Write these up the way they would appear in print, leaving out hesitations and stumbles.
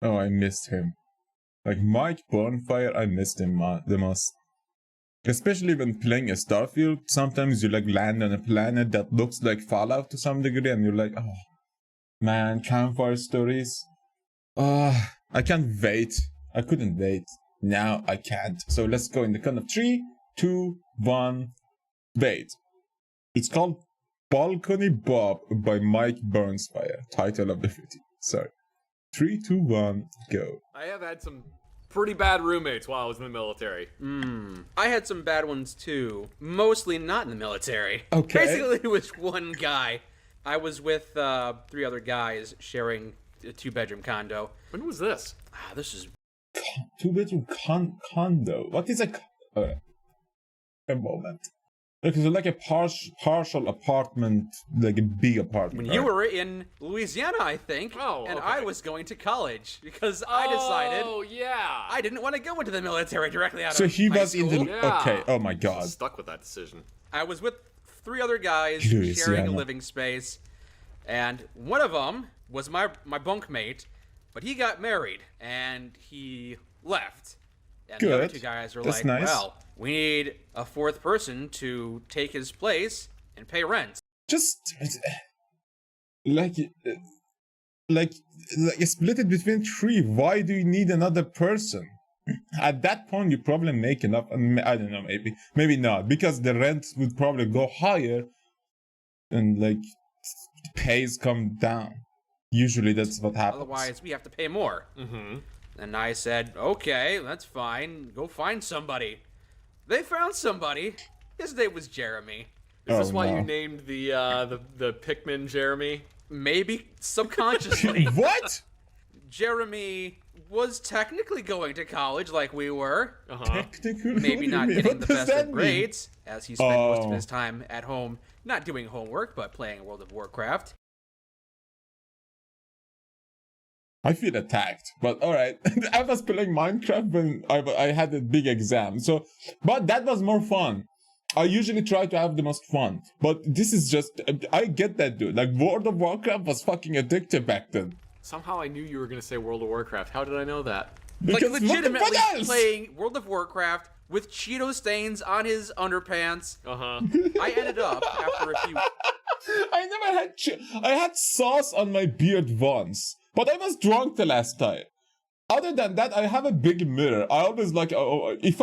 Oh, I missed him. Like Mike Burnfire, I missed him the most. Especially when playing a Starfield, sometimes you like land on a planet that looks like Fallout to some degree, and you're like, oh man, campfire stories. I can't wait. I couldn't wait. Now I can't. So let's go in the count of 3, 2, 1, wait. It's called Baloney Bob by Mike Burnfire. Title of the video. Sorry. 3, 2, 1, go. I have had some pretty bad roommates while I was in the military. I had some bad ones too. Mostly not in the military. Okay. Basically, it was one guy. I was with 3 other guys sharing a 2-bedroom condo. When was this? This is 2-bedroom condo. What is a moment? Like, is it like a partial apartment, like a big apartment? when you were in Louisiana, I think. Oh, and okay. I was going to college because I decided Oh, yeah. I didn't want to go into the military directly out So of he high was in school. the... Yeah. Okay, oh my god. Stuck with that decision. I was with 3 other guys Louisiana. sharing a living space, and one of them was my bunkmate, but he got married and he left. And the other Good. 2 guys were That's like, nice. well, we need a 4th person to take his place and pay rent. Just... Like split it between 3. Why do you need another person? At that point, you probably make enough. I don't know, maybe not, because the rent would probably go higher, and like pays come down. Usually, that's what happens. Otherwise, we have to pay more. Mm-hmm. And I said, okay, that's fine. Go find somebody. They found somebody. His name was Jeremy. Is this Oh, why no. you named the Pikmin Jeremy? Maybe subconsciously. What? Jeremy was technically going to college like we were. Uh-huh. Technically, Maybe not what getting the does best that of mean? grades, as he spent most of Oh. his time at home not doing homework, but playing World of Warcraft. I feel attacked, but alright. I was playing Minecraft when I had a big exam, so, but that was more fun. I usually try to have the most fun, but this is just, I get that, dude. Like, World of Warcraft was fucking addictive back then. Somehow I knew you were going to say World of Warcraft. How did I know that? Like, Because what legitimately else? playing World of Warcraft with Cheeto stains on his underpants. Uh-huh. I ended up, after a few... I never had, I had sauce on my beard once, but I was drunk the last time. Other than that, I have a big mirror. I always like, if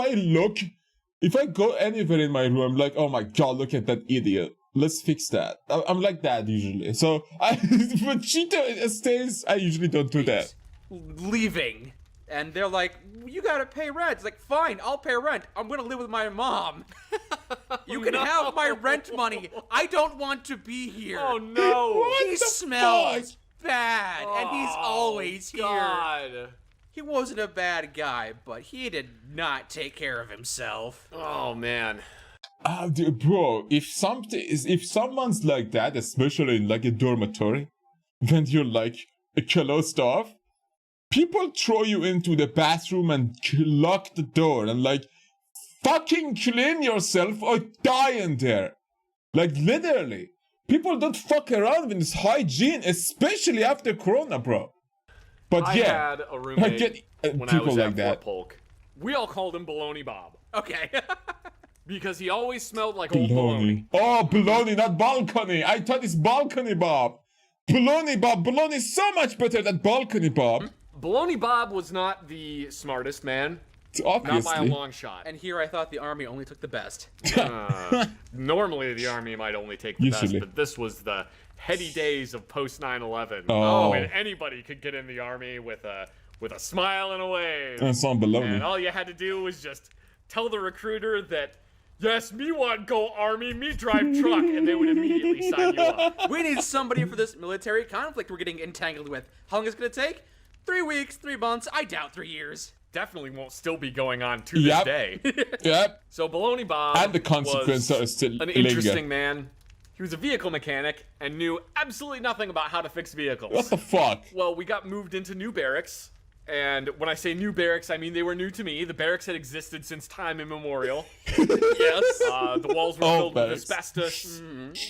I go anywhere in my room, I'm like, oh my god, look at that idiot. Let's fix that. I'm like that usually. So, for Cheeto stains, I usually don't do that. leaving. And they're like, you gotta pay rent. It's like, fine, I'll pay rent. I'm gonna live with my mom. You can have my rent money. I don't want to be here. Oh, no. What He the smells bad, and he's Oh, always here. God. He wasn't a bad guy, but he did not take care of himself. Oh, man. Dude, bro, if someone's like that, especially in like a dormitory, when you're like closed off, people throw you into the bathroom and lock the door and like, fucking clean yourself or die in there. Like, literally. People don't fuck around with this hygiene, especially after Corona, bro. But I yeah, had a roommate when I people was like at that. Fort Polk. We all called him Baloney Bob Okay. because he always smelled like old baloney. Oh, baloney, not balcony. I thought it's balcony Bob. Baloney Bob. Baloney is so much better than balcony Bob. Baloney Bob was not the smartest man, Obviously. not by a long shot. And here I thought the army only took the best. Normally the army might only take the Usually. best, but this was the heady days of post 9/11 Oh. when anybody could get in the army with a smile and a wave. And some baloney. And all you had to do was just tell the recruiter that, yes, me want go army, me drive truck, and they would immediately sign you up. We need somebody for this military conflict we're getting entangled with. How long is it gonna take? 3 weeks, 3 months, I doubt 3 years. Definitely won't still be going on to this Yep. day. Yep. So Baloney Bob And the consequences was are still an linger. interesting man. He was a vehicle mechanic and knew absolutely nothing about how to fix vehicles. What the fuck? Well, we got moved into new barracks. And when I say new barracks, I mean they were new to me. The barracks had existed since time immemorial. Yes. The walls were Oh, filled with barracks. asbestos.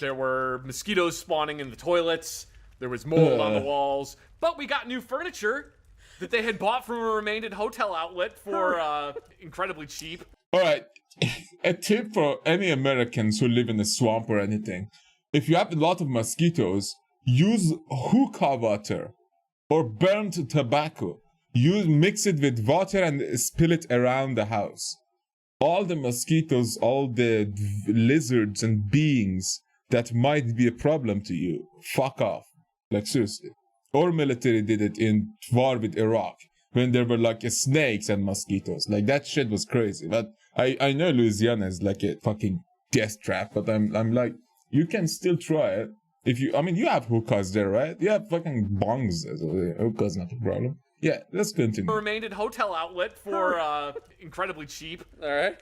There were mosquitoes spawning in the toilets. There was mold on the walls. But we got new furniture. that they had bought from a remained hotel outlet for incredibly cheap. Alright, a tip for any Americans who live in a swamp or anything. If you have a lot of mosquitoes, use hookah water or burnt tobacco. Mix it with water and spill it around the house. All the mosquitoes, all the lizards and beings that might be a problem to you, fuck off. Like seriously. Our military did it in war with Iraq when there were like snakes and mosquitoes. Like that shit was crazy. But I know Louisiana is like a fucking death trap, but I'm like, you can still try it. If you, I mean, you have hookahs there, right? You have fucking bongs. Hookah's not a problem. Yeah, let's continue. A remained hotel outlet for incredibly cheap. All right.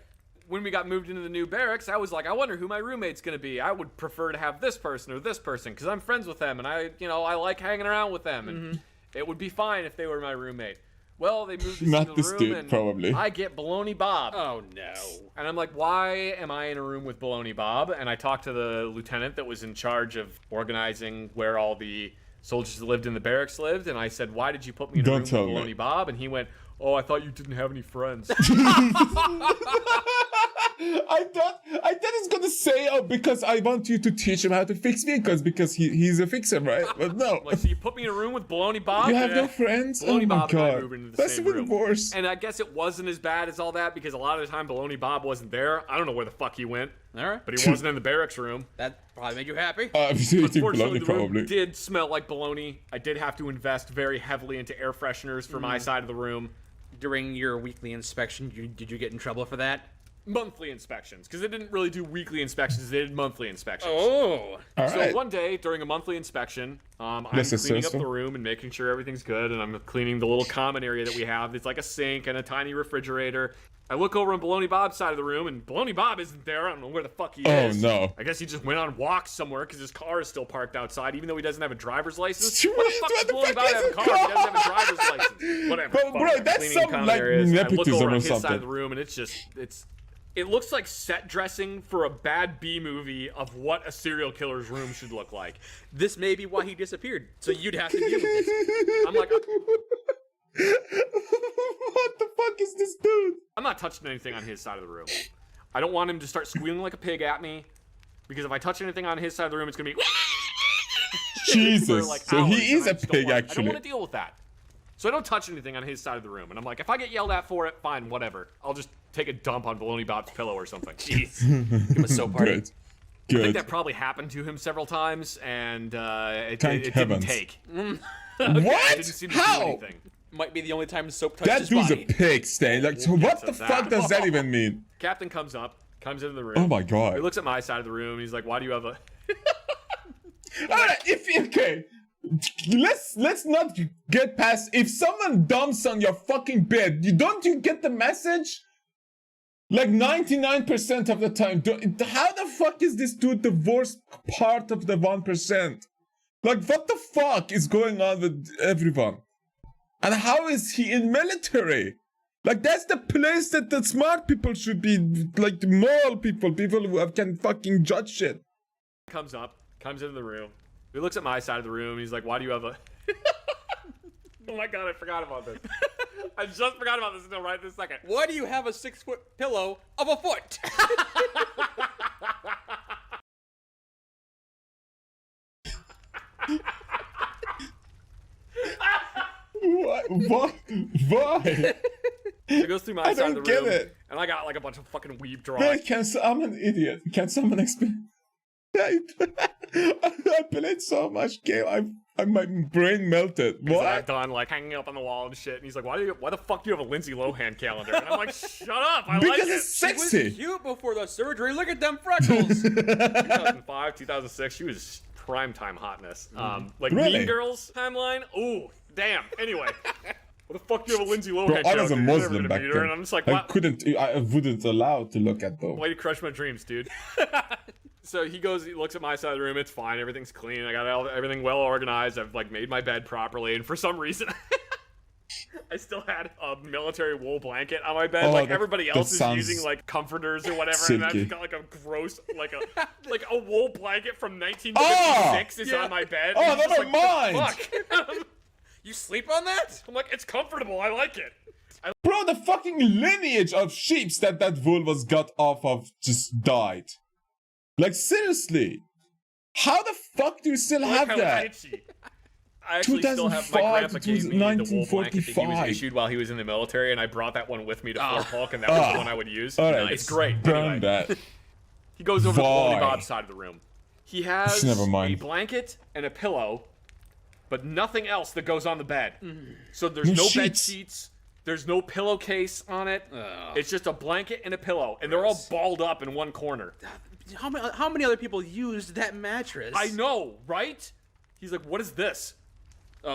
When we got moved into the new barracks, I was like, I wonder who my roommate's gonna be. I would prefer to have this person or this person because I'm friends with them and I like hanging around with them and it would be fine if they were my roommate. Well, they moved us Not into the this room dude, and probably. I get Baloney Bob. Oh no. And I'm like, why am I in a room with Baloney Bob? And I talked to the lieutenant that was in charge of organizing where all the soldiers that lived in the barracks lived. And I said, why did you put me in a room with Baloney Bob? And he went, oh, I thought you didn't have any friends. I thought he's gonna say, oh, because I want you to teach him how to fix vehicles because he's a fixer, right? But no. Like, so you put me in a room with Baloney Bob? You have no friends? Baloney Oh my Bob and I god. moved into the That's same even room. worse. And I guess it wasn't as bad as all that because a lot of the time Baloney Bob wasn't there. I don't know where the fuck he went. All right. But he wasn't in the barracks room. That probably made you happy. I'm eating Unfortunately, bologna the room probably. did smell like bologna. I did have to invest very heavily into air fresheners for my side of the room. During your weekly inspection, did you get in trouble for that? Monthly inspections, because they didn't really do weekly inspections, they did monthly inspections. Oh. All So right. one day, during a monthly inspection, I'm This is cleaning up so- the room and making sure everything's good, and I'm cleaning the little common area that we have. It's like a sink and a tiny refrigerator. I look over on Baloney Bob's side of the room, and Baloney Bob isn't there. I don't know where the fuck he is. Oh, no. I guess he just went on walks somewhere because his car is still parked outside, even though he doesn't have a driver's license. What What the fuck does Baloney Bob have a car if he doesn't have a driver's license? Whatever. But, fuck bro, it. that's Cleaning some, common like, areas. I look nepotism over or on his side something. of the room, and it looks like set dressing for a bad B movie of what a serial killer's room should look like. This may be why he disappeared, so you'd have to deal with this. I'm like, What the fuck is this dude? I'm not touching anything on his side of the room. I don't want him to start squealing like a pig at me, because if I touch anything on his side of the room, it's gonna be Jesus. for like So hours, he is and I a just don't pig, want- I don't actually. want to deal with that. So I don't touch anything on his side of the room, and I'm like, if I get yelled at for it, fine, whatever. I'll just take a dump on Baloney Bob's pillow or something. Jeez. He was so party. Good. I think Good. that probably happened to him several times, and it Thank didn't heavens. take. What? I didn't seem to do How? anything. Might be the only time soap touched That his dude's body. a pig, Stain. Like, so what to the that. fuck does that even mean? Captain comes into the room. Oh my god. He looks at my side of the room. He's like, "Why do you have a?" Alright, okay. Let's not get past. If someone dumps on your fucking bed, don't you get the message? Like 99% of the time. How the fuck is this dude the worst part of the 1%? Like, what the fuck is going on with everyone? And how is he in military? Like, that's the place that the smart people should be. Like, the moral people who can fucking judge shit. comes into the room. He looks at my side of the room. He's like, "Why do you have a?" Oh my god, I forgot about this. I just forgot about this until right this second. Why do you have a 6-foot pillow of a foot? What? Why? He goes through my I side of the don't get room, it. and I got like a bunch of fucking weeb Man, drawings. I'm an idiot. Can someone explain? I played so much game. My brain melted. I've What? done like hanging up on the wall and shit. And he's like, "Why the fuck do you have a Lindsay Lohan calendar?" And I'm like, "Shut up! I like Because it." it's She was sexy. cute before the surgery. Look at them freckles. 2005, 2006, she was prime time hotness. Like Really? Mean Girls timeline. Ooh, damn. Anyway, what the fuck do you have a Lindsay Lohan Bro, I was calendar? a You're never Muslim gonna back meet her. then. And I'm just like, I what? wouldn't allow to look at them. Way to crush my dreams, dude. So he looks at my side of the room. It's fine. Everything's clean. I got everything well organized. I've like made my bed properly. And for some reason, I still had a military wool blanket on my bed. Oh, like that- everybody that else is sounds using like comforters or whatever. And I've silky. just got like a gross, like a wool blanket from 1956 is yeah. on my bed. Oh, and I'm just never like, mind. "What the fuck?" You sleep on that? I'm like, it's comfortable. I like it. Bro, the fucking lineage of sheeps that wolf was got off of just died. Like, seriously. How the fuck do you still have that? I actually still have my 2005 grandpa gave me the wool blanket that he was 1945. issued while he was in the military, and I brought that one with me to Fort Polk, and that was the one I would use. Alright, It's great. burn Anyway, that. he goes over to Baloney Why? Bob's side of the room. He has Never a mind. blanket and a pillow, but nothing else that goes on the bed. So there's No no bed sheets. sheets. There's no pillowcase on it. It's just a blanket and a pillow, and they're all balled up in one corner. How many other people used that mattress? I know, right? He's like, what is this?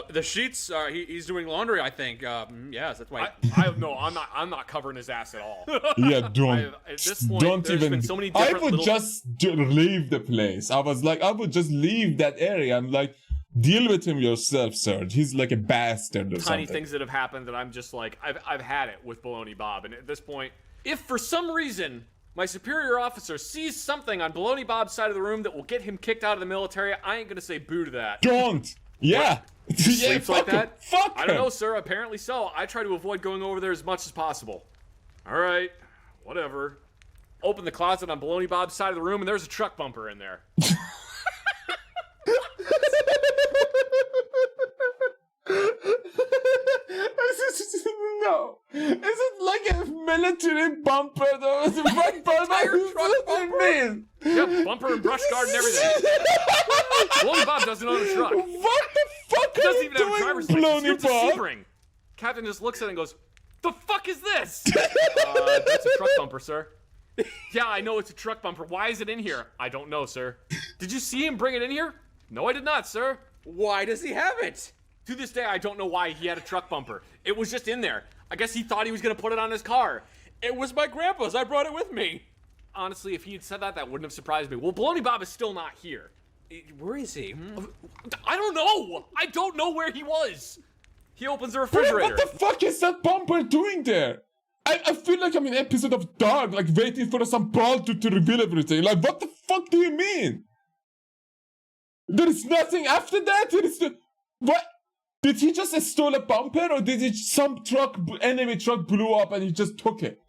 The sheets. He's doing laundry, I think. Yes, that's why. No, I'm not covering his ass at all. Yeah, don't. At this point, Don't there's even. been so many I different would little... just leave the place. I was like, I would just leave that area and like deal with him yourself, sir. He's like a bastard or tiny something. things that have happened that I'm just like, I've had it with Baloney Bob, and at this point, if for some reason my superior officer sees something on Baloney Bob's side of the room that will get him kicked out of the military, I ain't gonna say boo to that. Don't. Yeah. Yeah, Sleeps like fuck him. that? Fuck I don't him. know, sir. Apparently so. I try to avoid going over there as much as possible. All right, whatever. Open the closet on Baloney Bob's side of the room, and there's a truck bumper in there. No. Is it like a military bumper though? Is it what truck bumper? Yep, bumper and brush guard and everything. Baloney Bob doesn't own a truck. What the fuck He are doesn't you even have a doing, driver's license. Baloney It's a Bob? Sebring. Captain just looks at it and goes, "The fuck is this?" That's a truck bumper, sir. Yeah, I know it's a truck bumper. Why is it in here? I don't know, sir. Did you see him bring it in here? No, I did not, sir. Why does he have it? To this day, I don't know why he had a truck bumper. It was just in there. I guess he thought he was gonna put it on his car. It was my grandpa's. I brought it with me. Honestly, if he had said that, that wouldn't have surprised me. Well, Baloney Bob is still not here. Where is he? I don't know. I don't know where he was. He opens the What refrigerator. the fuck is that bumper doing there? I feel like I'm in an episode of Doge, like waiting for some ball to reveal everything. Like, what the fuck do you mean? There is nothing after that? There is what? Did he just steal a bumper, or did some enemy truck blew up and he just took it?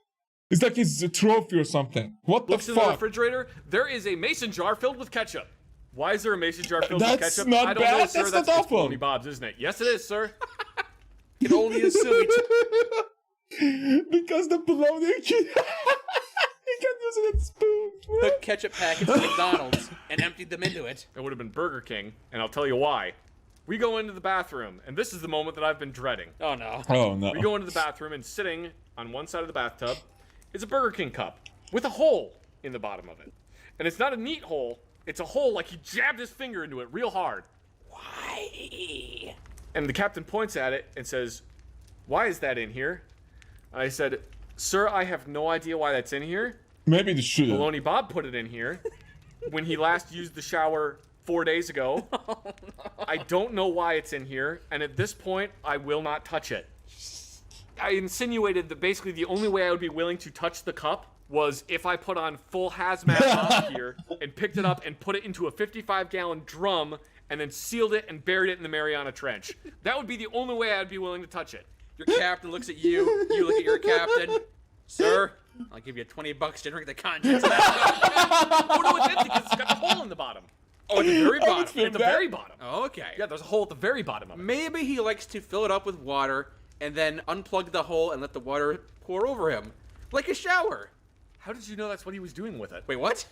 It's like it's a trophy or something. What the Looks in the fuck? refrigerator. There is a mason jar filled with ketchup. Why is there a mason jar filled with That's ketchup? not I don't know, bad. sir. That's not It's awful. Baloney Bob's, isn't it? Yes, it is, sir. Can only assume Because the bologna he can use it as spoon. took ketchup packets from McDonald's and emptied them into it. It would have been Burger King, and I'll tell you why. We go into the bathroom, and this is the moment that I've been dreading. Oh no. Oh no. We go into the bathroom, and sitting on one side of the bathtub is a Burger King cup with a hole in the bottom of it. And it's not a neat hole. It's a hole like he jabbed his finger into it real hard. Why? And the captain points at it and says, "Why is that in here?" And I said, "Sir, I have no idea why that's in here. Maybe they should. Baloney Bob put it in here when he last used the shower 4 days ago. I don't know why it's in here, and at this point, I will not touch it." I insinuated that basically the only way I would be willing to touch the cup was if I put on full hazmat Bob gear and picked it up and put it into a 55-gallon drum and then sealed it and buried it in the Mariana Trench. That would be the only way I'd be willing to touch it. Your captain looks at you. You look at your captain. Sir, I'll give you $20 to drink the contents of that. Oh no, it's empty because it's got a hole in the bottom. Oh, at the very I would bottom. feel At the that. very bottom. Oh, okay. Yeah, there's a hole at the very bottom of it. Maybe he likes to fill it up with water and then unplug the hole and let the water pour over him. Like a shower. How did you know that's what he was doing with it? Wait, what?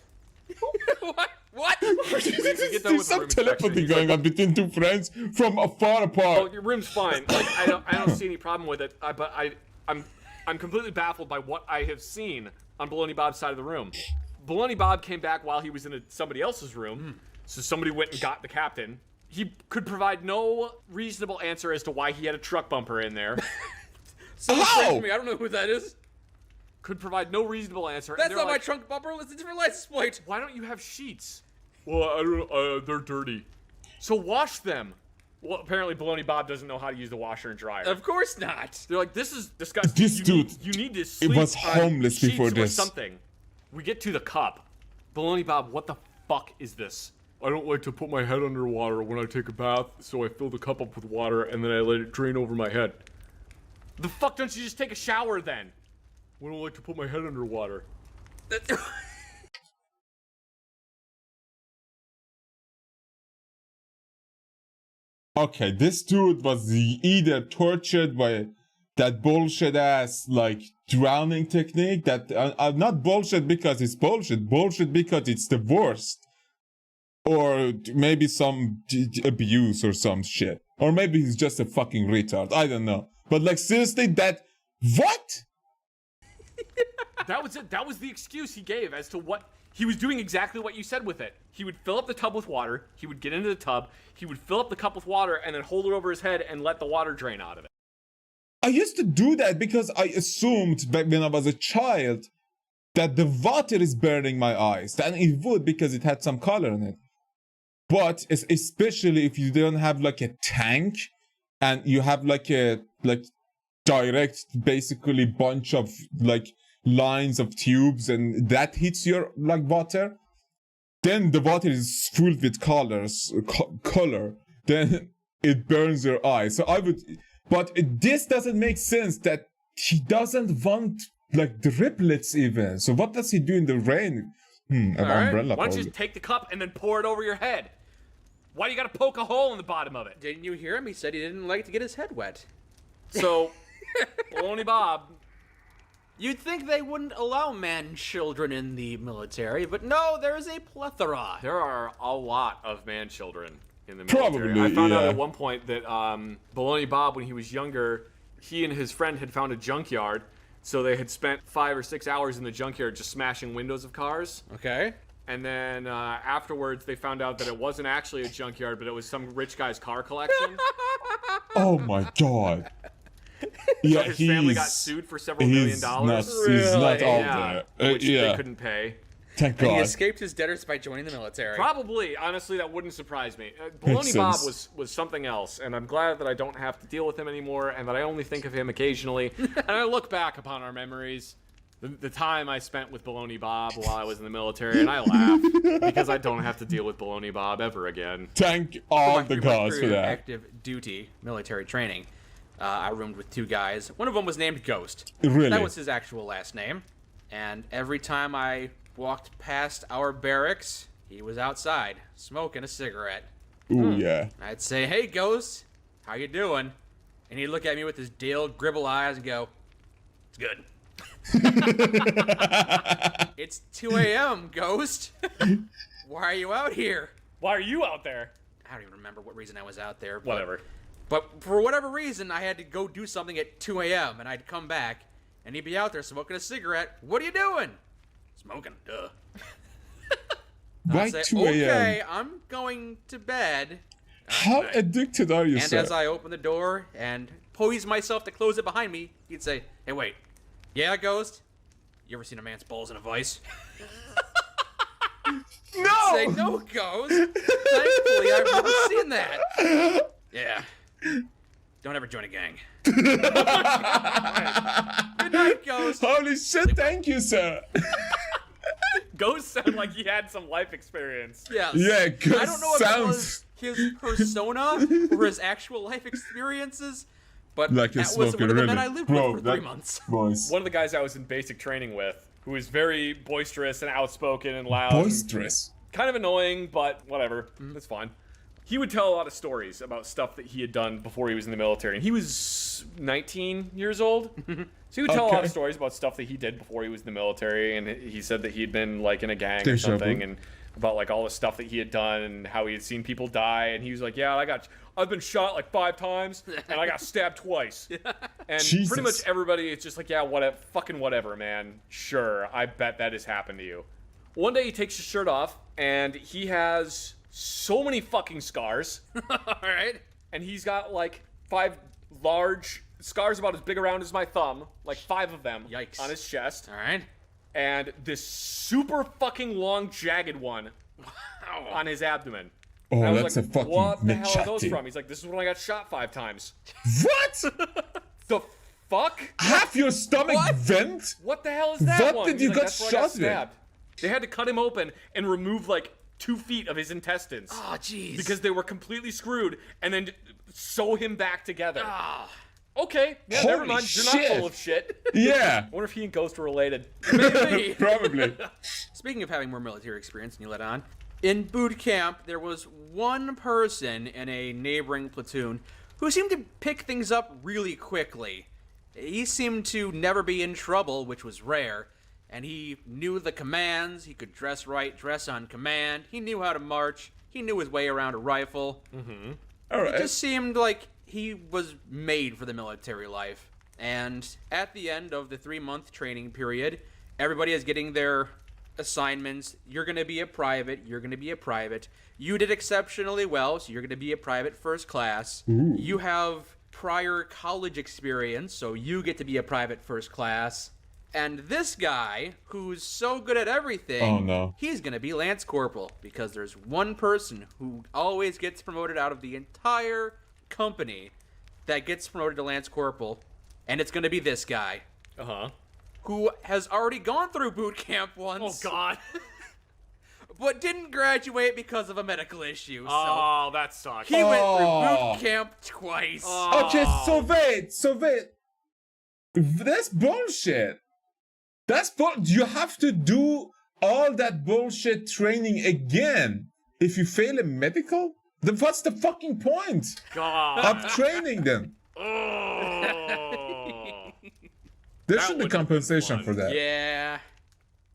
What? What? get done with There's the some room inspection. telepathy He's going on between two friends from afar Oh, apart. your room's fine. Like I don't see any problem with it. But I'm completely baffled by what I have seen on Baloney Bob's side of the room. Baloney Bob came back while he was in somebody else's room, so somebody went and got the captain. He could provide no reasonable answer as to why he had a truck bumper in there. Someone How? explain to me. I don't know who that is. Could provide no reasonable answer. and That's they're not my like, trunk bumper. It's a different license plate. Why don't you have sheets? Well, I don't. They're dirty. So wash them. Well, apparently Baloney Bob doesn't know how to use the washer and dryer. Of course not. They're like, this is disgusting. This dude, you need to sleep was on homeless sheets before or this. something. We get to the cup. Baloney Bob, what the fuck is this? I don't like to put my head underwater when I take a bath, so I fill the cup up with water and then I let it drain over my head. The fuck don't you just take a shower then? I don't like to put my head underwater. Okay, this dude was either tortured by that bullshit ass like drowning technique that not bullshit because it's bullshit because it's the worst, or maybe some abuse or some shit, or maybe he's just a fucking retard. I don't know, but like seriously, what? That was it. That was the excuse he gave as to what he was doing. Exactly what you said with it. He would fill up the tub with water. He would get into the tub. He would fill up the cup with water and then hold it over his head and let the water drain out of it. I used to do that because I assumed back when I was a child that the water is burning my eyes. And it would because it had some color in it. But especially if you don't have like a tank and you have like a direct basically bunch of like lines of tubes and that hits your like water, then the water is full with color, then it burns your eyes. So I would, but this doesn't make sense that he doesn't want like driplets even. So what does he do in the rain? An umbrella. Why don't you just take the cup and then pour it over your head? Why do you gotta poke a hole in the bottom of it? Didn't you hear him? He said he didn't like to get his head wet. So, Baloney Bob. You'd think they wouldn't allow man-children in the military, but no, there's a plethora. There are a lot of man-children in the military. Probably, I found out at one point that Baloney Bob, when he was younger, he and his friend had found a junkyard, so they had spent 5 or 6 hours in the junkyard just smashing windows of cars. Okay. And then afterwards, they found out that it wasn't actually a junkyard, but it was some rich guy's car collection. Oh my god. Yeah, his family got sued for several $1 million. He's not all there. Which they couldn't pay. Thank And God. he escaped his debtors by joining the military. Probably. Honestly, that wouldn't surprise me. Baloney Bob was something else, and I'm glad that I don't have to deal with him anymore, and that I only think of him occasionally. And I look back upon our memories, the time I spent with Baloney Bob while I was in the military, and I laugh because I don't have to deal with Baloney Bob ever again. Thank all the gods for that. Active duty military training. I roomed with 2 guys. One of them was named Ghost. Really? That was his actual last name. And every time I walked past our barracks, he was outside smoking a cigarette. Ooh, yeah. I'd say, "Hey, Ghost, how you doing?" And he'd look at me with his Dale Gribble eyes and go, "It's good." It's 2 a.m., Ghost. Why are you out here? Why are you out there? I don't even remember what reason I was out there. Whatever. But for whatever reason, I had to go do something at 2 a.m. and I'd come back and he'd be out there smoking a cigarette. "What are you doing?" "Smoking, duh." Why 2 a.m.? "Okay, I'm going to bed." How addicted are you, And sir? as I opened the door and poised myself to close it behind me, he'd say, "Hey, wait. Yeah, Ghost? You ever seen a man's balls in a vice?" No! I'd say, "No, Ghost. Thankfully, I've never seen that." "Yeah. Don't ever join a gang." "Good night, Ghost." Holy shit, thank you, sir. Ghost sounded like he had some life experience. Yes. Yeah, Ghost I don't know if it was his persona or his actual life experiences, but Like a that was smoker, one of the really. men I lived Bro, with for 3 months. Boys. One of the guys I was in basic training with, who was very boisterous and outspoken and loud. Boisterous. Kind of annoying, but whatever. That's fine. He would tell a lot of stories about stuff that he had done before he was in the military. And he was 19 years old. So he would tell a lot of stories about stuff that he did before he was in the military. And he said that he had been like in a gang or something. And about like all the stuff that he had done and how he had seen people die. And he was like, "Yeah, I've been shot like 5 times and I got stabbed twice." And Jesus. pretty much everybody is just like, "Yeah, whatever, fucking whatever, man. Sure, I bet that has happened to you." One day he takes his shirt off and he has so many fucking scars. All right. And he's got like 5 large scars about as big around as my thumb, like 5 of them. Yikes. On his chest. All right. And this super fucking long jagged one on his abdomen. Oh, And I was that's like, a fucking "What the hell are those machete. from?" He's like, "This is when I got shot 5 times. What? The fuck? Half your stomach What? vent? What the hell is that What one? did He's you like, got "That's where I shot with?" stabbed." They had to cut him open and remove like 2 feet of his intestines. Oh, jeez. Because they were completely screwed, and then sew him back together. Ah. Okay, yeah, Holy never mind. You're shit. not full of shit. Yeah. I wonder if he and Ghost were related. Maybe. Probably. Speaking of having more military experience, and you let on, in boot camp, there was one person in a neighboring platoon who seemed to pick things up really quickly. He seemed to never be in trouble, which was rare, and he knew the commands, he could dress right, dress on command, he knew how to march, he knew his way around a rifle. Mm-hmm. All right. It just seemed like he was made for the military life. And at the end of the 3-month training period, everybody is getting their assignments. You're going to be a private. You're going to be a private. You did exceptionally well, so you're going to be a private first class. Ooh. You have prior college experience, so you get to be a private first class. And this guy, who's so good at everything, Oh, no. he's going to be Lance Corporal, because there's one person who always gets promoted out of the entire company that gets promoted to Lance Corporal, and it's going to be this guy. Uh-huh. Who has already gone through boot camp once. Oh, God. But didn't graduate because of a medical issue. So Oh, that sucks. he went through Oh. boot camp twice. Oh. Okay, so wait. That's bullshit. You have to do all that bullshit training again if you fail a medical? Then what's the fucking point God. of training them? Oh. There That should be wouldn't have been compensation fun. for that. Yeah.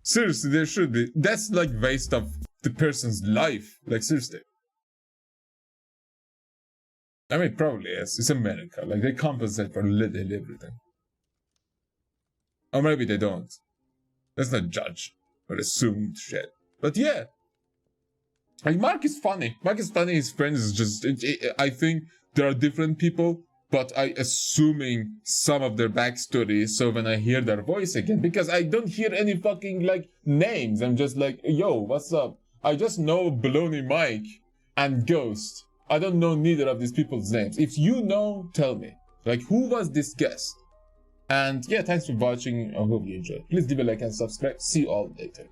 Seriously, there should be. That's like waste of the person's life. Like, seriously. I mean, probably yes. It's America. Like, they compensate for literally everything. Or maybe they don't. Let's not judge or assume shit. But yeah. Like, Mark is funny. His friends is just... I think there are different people, but I assuming some of their backstory, so when I hear their voice again, because I don't hear any fucking, like, names. I'm just like, yo, what's up? I just know Baloney Mike and Ghost. I don't know neither of these people's names. If you know, tell me. Like, who was this guest? And yeah, thanks for watching. I hope you enjoyed. Please leave a like and subscribe. See you all later.